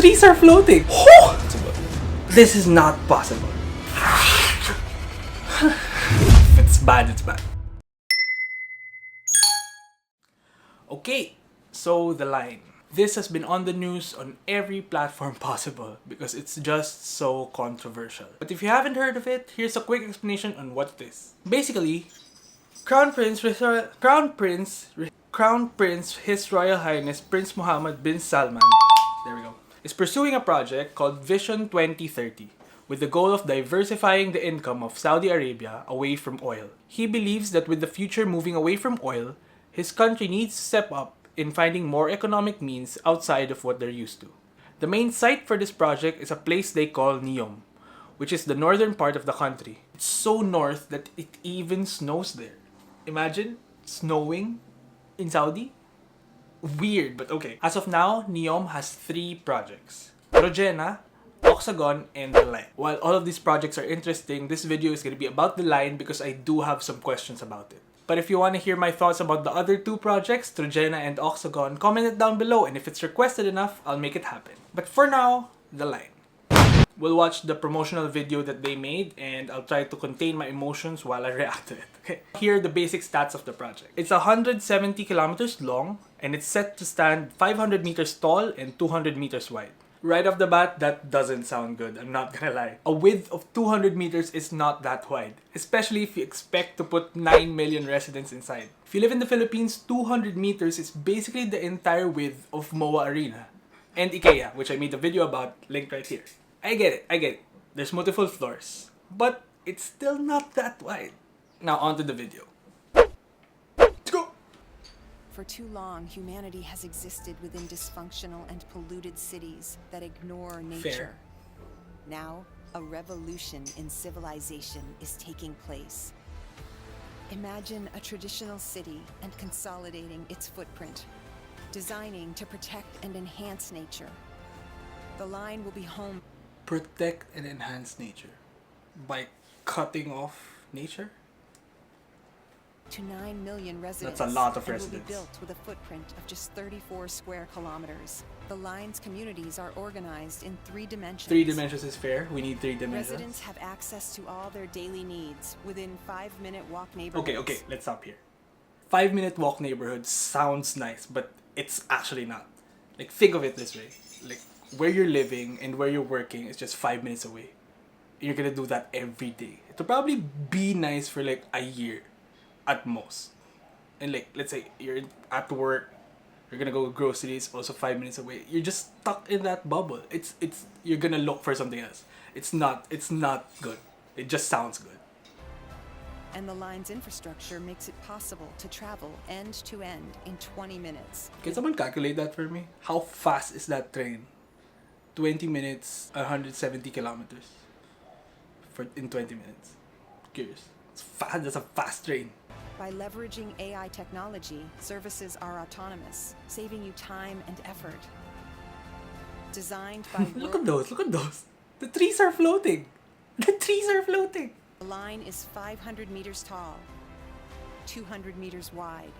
trees are floating. Oh! This is not possible. If it's bad, it's bad. Okay, so the line. This has been on the news on every platform possible because it's just so controversial. But if you haven't heard of it, here's a quick explanation on what it is. Basically, Crown Prince His Royal Highness Prince Mohammed bin Salman, there we go, is pursuing a project called Vision 2030 with the goal of diversifying the income of Saudi Arabia away from oil. He believes that with the future moving away from oil, his country needs to step up in finding more economic means outside of what they're used to. The main site for this project is a place they call Neom, which is the northern part of the country. It's so north that it even snows there. Imagine snowing in Saudi? Weird, but okay. As of now, Neom has 3 projects: Rojena, Oxagon, and the line. While all of these projects are interesting, this video is going to be about the line because I do have some questions about it. But if you want to hear my thoughts about the other 2 projects, Trojena and Oxagon, comment it down below, and if it's requested enough, I'll make it happen. But for now, the line. We'll watch the promotional video that they made, and I'll try to contain my emotions while I react to it. Okay. Here are the basic stats of the project. It's 170 kilometers long, and it's set to stand 500 meters tall and 200 meters wide. Right off the bat, that doesn't sound good, I'm not gonna lie. A width of 200 meters is not that wide, especially if you expect to put 9 million residents inside. If you live in the Philippines, 200 meters is basically the entire width of MOA Arena. And IKEA, which I made a video about, linked right here. I get it. There's multiple floors, but it's still not that wide. Now onto the video. Let's go! For too long, humanity has existed within dysfunctional and polluted cities that ignore nature. Fair. Now, a revolution in civilization is taking place. Imagine a traditional city and consolidating its footprint, designing to protect and enhance nature. The line will be home. Protect and enhance nature by cutting off nature? To 9 million residents. That's a lot of and residents. will be built with a footprint of just 34 square kilometers. The line's communities are organized in 3 dimensions. 3 dimensions is fair. We need 3 dimensions. Residents have access to all their daily needs within 5-minute walk neighborhoods. Okay, let's stop here. 5-minute walk neighborhood sounds nice, but it's actually not. Like, think of it this way. Like, where you're living and where you're working is just 5 minutes away. You're gonna do that every day. It'll probably be nice for like a year at most. And like, let's say you're at work, you're gonna go groceries, also 5 minutes away. You're just stuck in that bubble. It's you're gonna look for something else. It's not good. It just sounds good. And the line's infrastructure makes it possible to travel end to end in 20 minutes. Can someone calculate that for me? How fast is that train? 20 minutes, 170 kilometers in 20 minutes. Curious. It's fast. That's a fast train. By leveraging AI technology, services are autonomous, saving you time and effort. Designed by Look at those. The trees are floating. The line is 500 meters tall, 200 meters wide,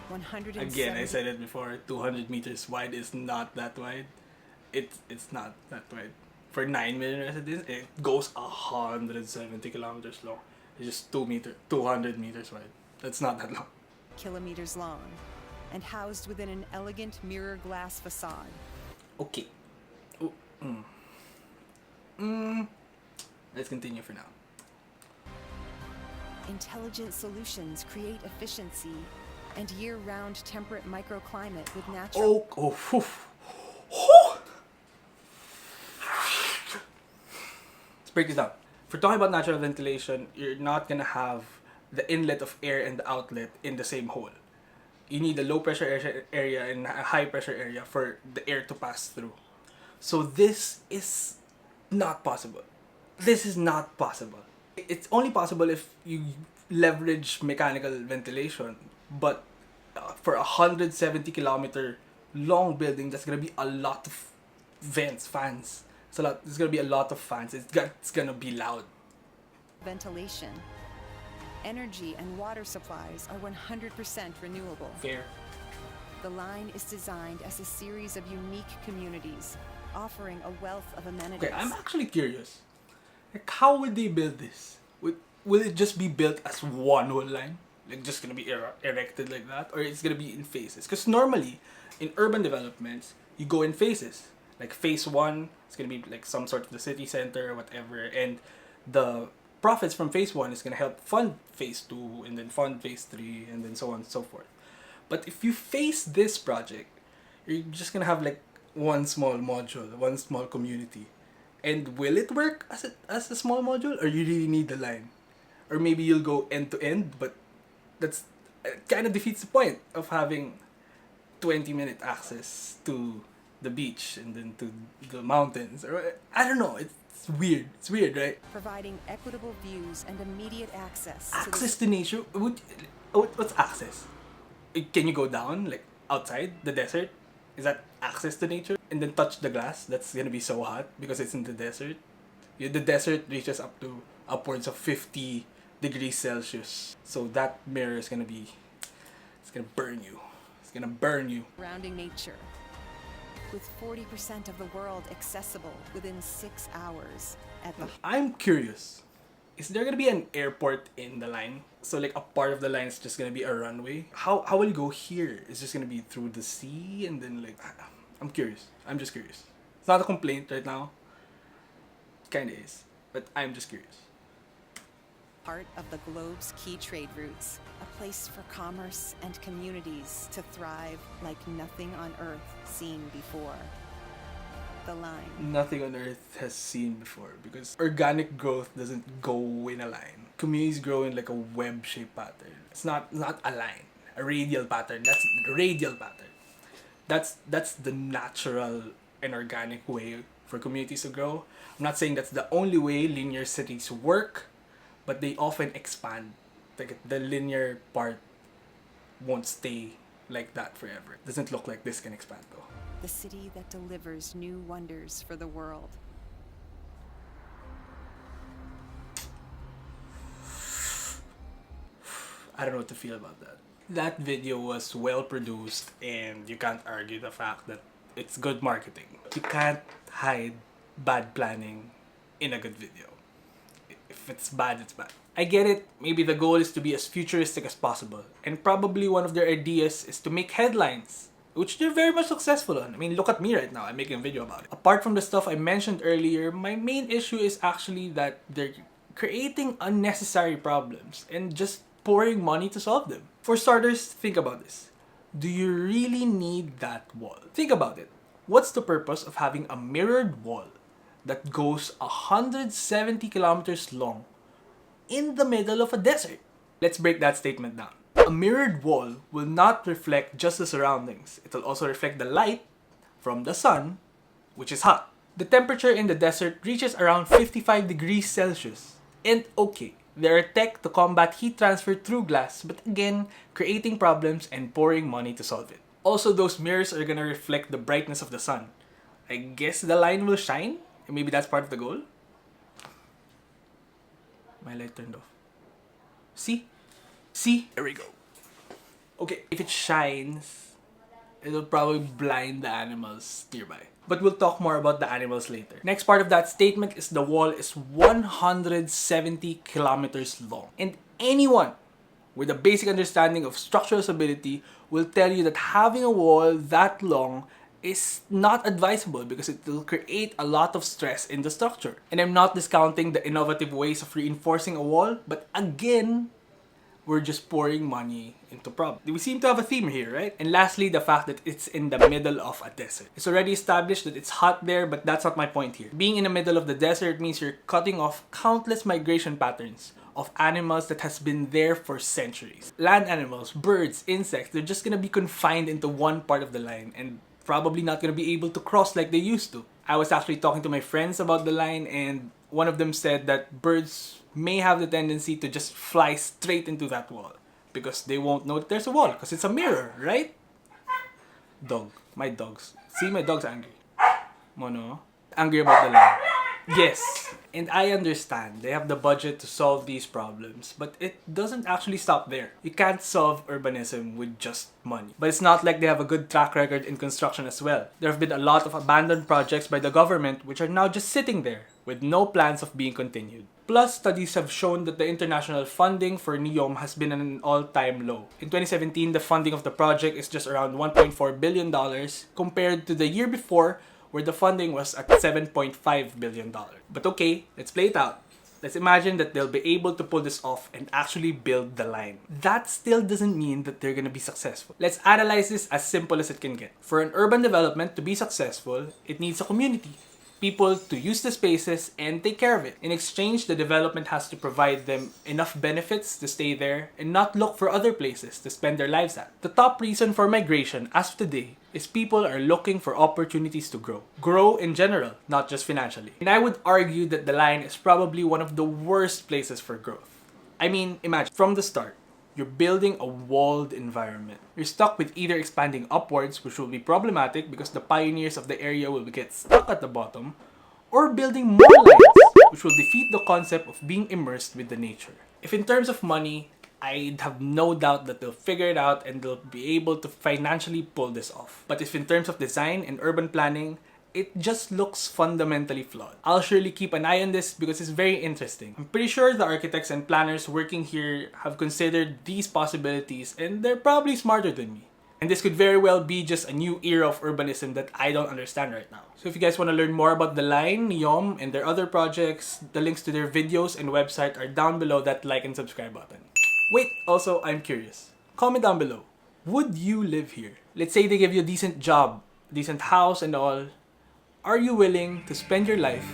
170. Again, I said it before, 200 meters wide is not that wide. It's not that wide. For 9 million residents, it goes 170 kilometers long. It's just 200 meters wide. That's not that long. Kilometers long, and housed within an elegant mirror glass facade. Okay. Let's continue for now. Intelligent solutions create efficiency and year-round temperate microclimate with natural... Let's break this down. If we're talking about natural ventilation, you're not gonna have the inlet of air and the outlet in the same hole. You need a low pressure area and a high pressure area for the air to pass through. So this is not possible. This is not possible. It's only possible if you leverage mechanical ventilation, but for 170 kilometer long building, that's gonna be a lot of fans. There's gonna be a lot of fans. It's gonna be loud. Ventilation. Energy and water supplies are 100% renewable. Fair. The line is designed as a series of unique communities, offering a wealth of amenities. Okay, I'm actually curious. Like, how would they build this? Will it just be built as one whole line? Like, just gonna be erected like that? Or it's gonna be in phases? Because normally, in urban developments, you go in phases. Like, phase 1, it's gonna be like some sort of the city center or whatever. And the profits from phase 1 is gonna help fund phase 2, and then fund phase 3, and then so on and so forth. But if you phase this project, you're just gonna have like one small module, one small community. And will it work as a small module, or you really need the line? Or maybe you'll go end to end, but that's kind of defeats the point of having 20-minute access to the beach and then to the mountains. Or I don't know. It's weird. It's weird, right? Providing equitable views and immediate access. Access to nature. What's access? Can you go down like outside the desert? Is that access to nature? And then touch the glass? That's gonna be so hot because it's in the desert. The desert reaches up to upwards of 50 degrees Celsius. So that mirror is gonna be, it's gonna burn you. It's gonna burn you. Surrounding nature. With 40% of the world accessible within 6 hours at the I'm curious. Is there gonna be an airport in the line? So like a part of the line is just gonna be a runway? How will you go here? It's just gonna be through the sea and then like, I'm curious. I'm just curious. It's not a complaint right now. Kinda is. But I'm just curious. Part of the globe's key trade routes, a place for commerce and communities to thrive like nothing on Earth seen before. The line. Nothing on earth has seen before because organic growth doesn't go in a line. Communities grow in like a web-shaped pattern. It's not a line, a radial pattern. That's the radial pattern. That's the natural and organic way for communities to grow. I'm not saying that's the only way linear cities work, but they often expand. Like the linear part won't stay like that forever. Doesn't look like this can expand though. The city that delivers new wonders for the world. I don't know what to feel about that. That video was well produced and you can't argue the fact that it's good marketing. You can't hide bad planning in a good video. If it's bad, it's bad. I get it, maybe the goal is to be as futuristic as possible. And probably one of their ideas is to make headlines, which they're very much successful on. I mean, look at me right now, I'm making a video about it. Apart from the stuff I mentioned earlier, my main issue is actually that they're creating unnecessary problems and just pouring money to solve them. For starters, think about this. Do you really need that wall? Think about it. What's the purpose of having a mirrored wall that goes 170 kilometers long in the middle of a desert? Let's break that statement down. A mirrored wall will not reflect just the surroundings. It will also reflect the light from the sun, which is hot. The temperature in the desert reaches around 55 degrees Celsius. And okay, there are tech to combat heat transfer through glass, but again, creating problems and pouring money to solve it. Also, those mirrors are gonna reflect the brightness of the sun. I guess the line will shine? And maybe that's part of the goal? My light turned off. See? See? There we go. Okay, if it shines, it'll probably blind the animals nearby. But we'll talk more about the animals later. Next part of that statement is the wall is 170 kilometers long. And anyone with a basic understanding of structural stability will tell you that having a wall that long is not advisable because it will create a lot of stress in the structure. And I'm not discounting the innovative ways of reinforcing a wall, but again, we're just pouring money into problems. We seem to have a theme here, right? And lastly, the fact that it's in the middle of a desert. It's already established that it's hot there, but that's not my point here. Being in the middle of the desert means you're cutting off countless migration patterns of animals that has been there for centuries. Land animals, birds, insects, they're just gonna be confined into one part of the line and probably not gonna be able to cross like they used to. I was actually talking to my friends about the line and one of them said that birds may have the tendency to just fly straight into that wall because they won't know that there's a wall because it's a mirror, right? Dog. My dogs. See, my dog's angry. Mono. Angry about the line. Yes, and I understand they have the budget to solve these problems, but it doesn't actually stop there. You can't solve urbanism with just money. But it's not like they have a good track record in construction as well. There have been a lot of abandoned projects by the government which are now just sitting there with no plans of being continued. Plus, studies have shown that the international funding for Neom has been at an all-time low. In 2017, the funding of the project is just around $1.4 billion compared to the year before where the funding was at $7.5 billion. But okay, let's play it out. Let's imagine that they'll be able to pull this off and actually build the line. That still doesn't mean that they're gonna be successful. Let's analyze this as simple as it can get. For an urban development to be successful, it needs a community. People to use the spaces and take care of it. In exchange, the development has to provide them enough benefits to stay there and not look for other places to spend their lives at. The top reason for migration as of today is people are looking for opportunities to grow. Grow in general, not just financially. And I would argue that the line is probably one of the worst places for growth. I mean, imagine, from the start, you're building a walled environment. You're stuck with either expanding upwards, which will be problematic because the pioneers of the area will get stuck at the bottom, or building more lines, which will defeat the concept of being immersed with the nature. If in terms of money, I'd have no doubt that they'll figure it out and they'll be able to financially pull this off. But if in terms of design and urban planning, it just looks fundamentally flawed. I'll surely keep an eye on this because it's very interesting. I'm pretty sure the architects and planners working here have considered these possibilities and they're probably smarter than me. And this could very well be just a new era of urbanism that I don't understand right now. So if you guys want to learn more about the line, Neom, and their other projects, the links to their videos and website are down below that like and subscribe button. Wait, also, I'm curious. Comment down below. Would you live here? Let's say they give you a decent job, decent house and all. Are you willing to spend your life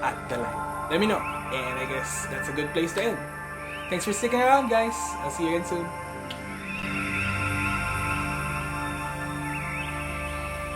at the line? Let me know. And I guess that's a good place to end. Thanks for sticking around, guys. I'll see you again soon.